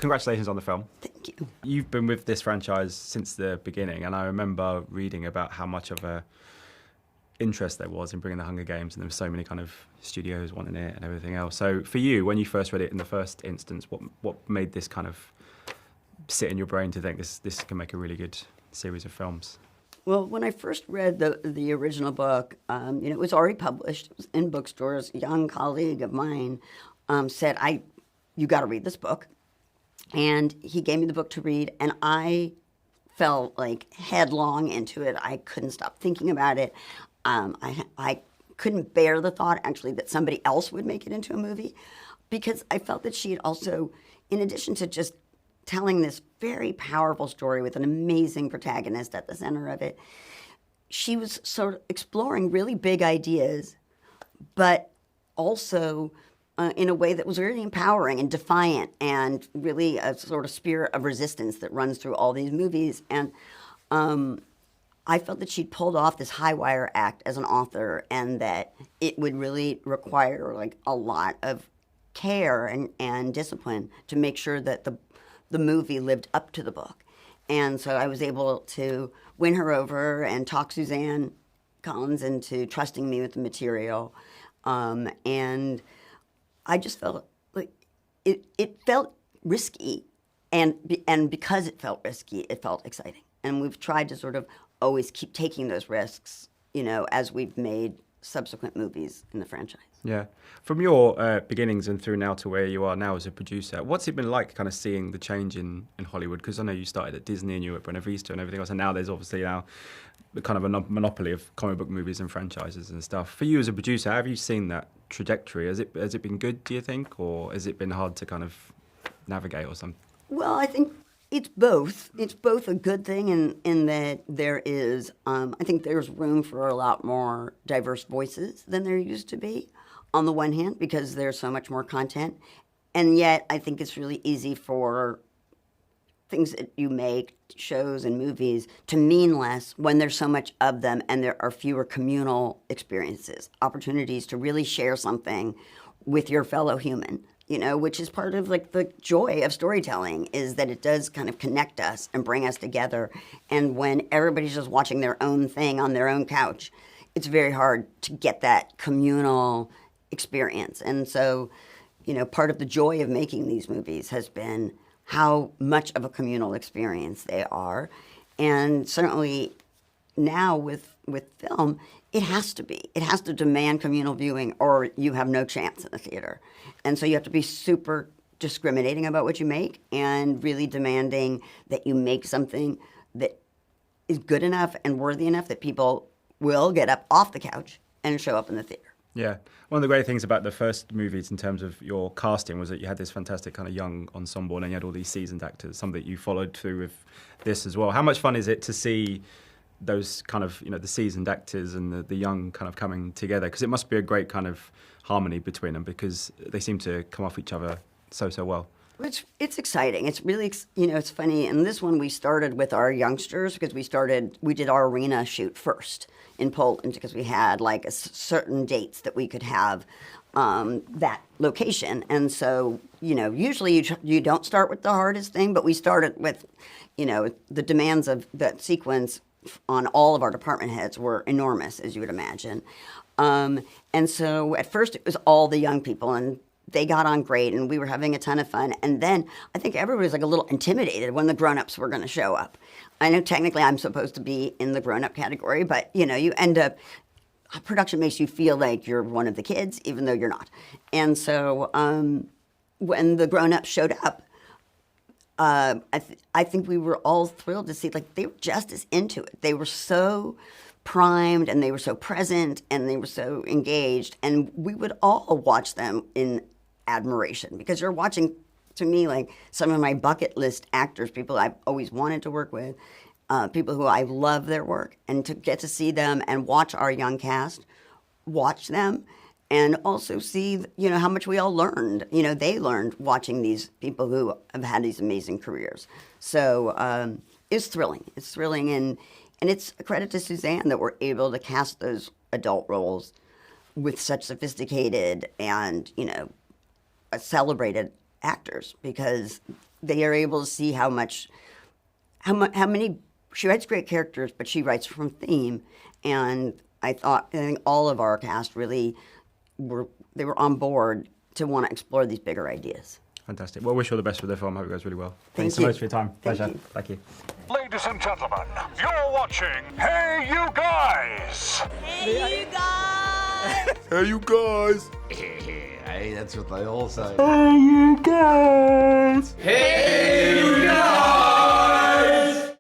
congratulations on the film. Thank you. You've been with this franchise since the beginning, and I remember reading about how much of a interest there was in bringing the Hunger Games, and there were so many kind of studios wanting it and everything else. So for you, when you first read it in the first instance, what made this kind of sit in your brain to think this can make a really good series of films? Well, when I first read the original book, it was already published. It was in bookstores. A young colleague of mine said, you got to read this book. And he gave me the book to read, and I fell like headlong into it. I couldn't stop thinking about it. I couldn't bear the thought, actually, that somebody else would make it into a movie, because I felt that she had also, in addition to just telling this very powerful story with an amazing protagonist at the center of it, she was sort of exploring really big ideas, but also in a way that was really empowering and defiant, and really a sort of spirit of resistance that runs through all these movies. And I felt that she'd pulled off this high wire act as an author, and that it would really require like a lot of care and discipline to make sure that the movie lived up to the book. And so I was able to win her over and talk Suzanne Collins into trusting me with the material. And I just felt like it felt risky. And because it felt risky, it felt exciting. And we've tried to sort of always keep taking those risks, as we've made subsequent movies in the franchise. Yeah. From your beginnings and through now to where you are now as a producer, what's it been like kind of seeing the change in Hollywood? Because I know you started at Disney and you were at Buena Vista and everything else, and now there's obviously now kind of a monopoly of comic book movies and franchises and stuff. For you as a producer, how have you seen that trajectory? Has it been good, do you think, or has it been hard to kind of navigate or something? Well, I think it's both. It's both a good thing in that there is, I think there's room for a lot more diverse voices than there used to be, on the one hand, because there's so much more content. And yet, I think it's really easy for things that you make, shows and movies, to mean less when there's so much of them and there are fewer communal experiences, opportunities to really share something with your fellow human. Which is part of like the joy of storytelling, is that it does kind of connect us and bring us together. And when everybody's just watching their own thing on their own couch, it's very hard to get that communal experience. And so, part of the joy of making these movies has been how much of a communal experience they are. And certainly now with film, it has to be. It has to demand communal viewing, or you have no chance in the theater. And so you have to be super discriminating about what you make, and really demanding that you make something that is good enough and worthy enough that people will get up off the couch and show up in the theater. Yeah. One of the great things about the first movies in terms of your casting was that you had this fantastic kind of young ensemble, and you had all these seasoned actors, something that you followed through with this as well. How much fun is it to see those kind of, the seasoned actors and the young kind of coming together? Because it must be a great kind of harmony between them, because they seem to come off each other so well. It's exciting. It's really, it's funny. And this one we started with our youngsters, because we did our arena shoot first in Poland, because we had like certain dates that we could have that location. And so, usually you don't start with the hardest thing, but we started with, the demands of that sequence on all of our department heads were enormous, as you would imagine. And so at first it was all the young people, and they got on great, and we were having a ton of fun. And then I think everybody was like a little intimidated when the grown-ups were going to show up. I know technically I'm supposed to be in the grown-up category, but, you end up, production makes you feel like you're one of the kids, even though you're not. And so when the grown-ups showed up, I think we were all thrilled to see, like, they were just as into it. They were so primed, and they were so present, and they were so engaged, and we would all watch them in admiration, because you're watching, to me, like some of my bucket list actors, people I've always wanted to work with, people who I love their work, and to get to see them and watch our young cast, watch them, and also see, how much we all learned. They learned watching these people who have had these amazing careers. So it's thrilling. It's thrilling, and it's a credit to Suzanne that we're able to cast those adult roles with such sophisticated and, celebrated actors, because they are able to see how many she writes great characters, but she writes from theme. And I think all of our cast really were on board to want to explore these bigger ideas. Fantastic. Well, wish you all the best with the film. I hope it goes really well. Thanks Thank so you. much for your time. Pleasure. You. Thank you. Ladies and gentlemen, you're watching Hey You Guys! Hey, you guys! Hey, you guys. Hey, that's what they all say. Hey, you guys. Hey, you guys!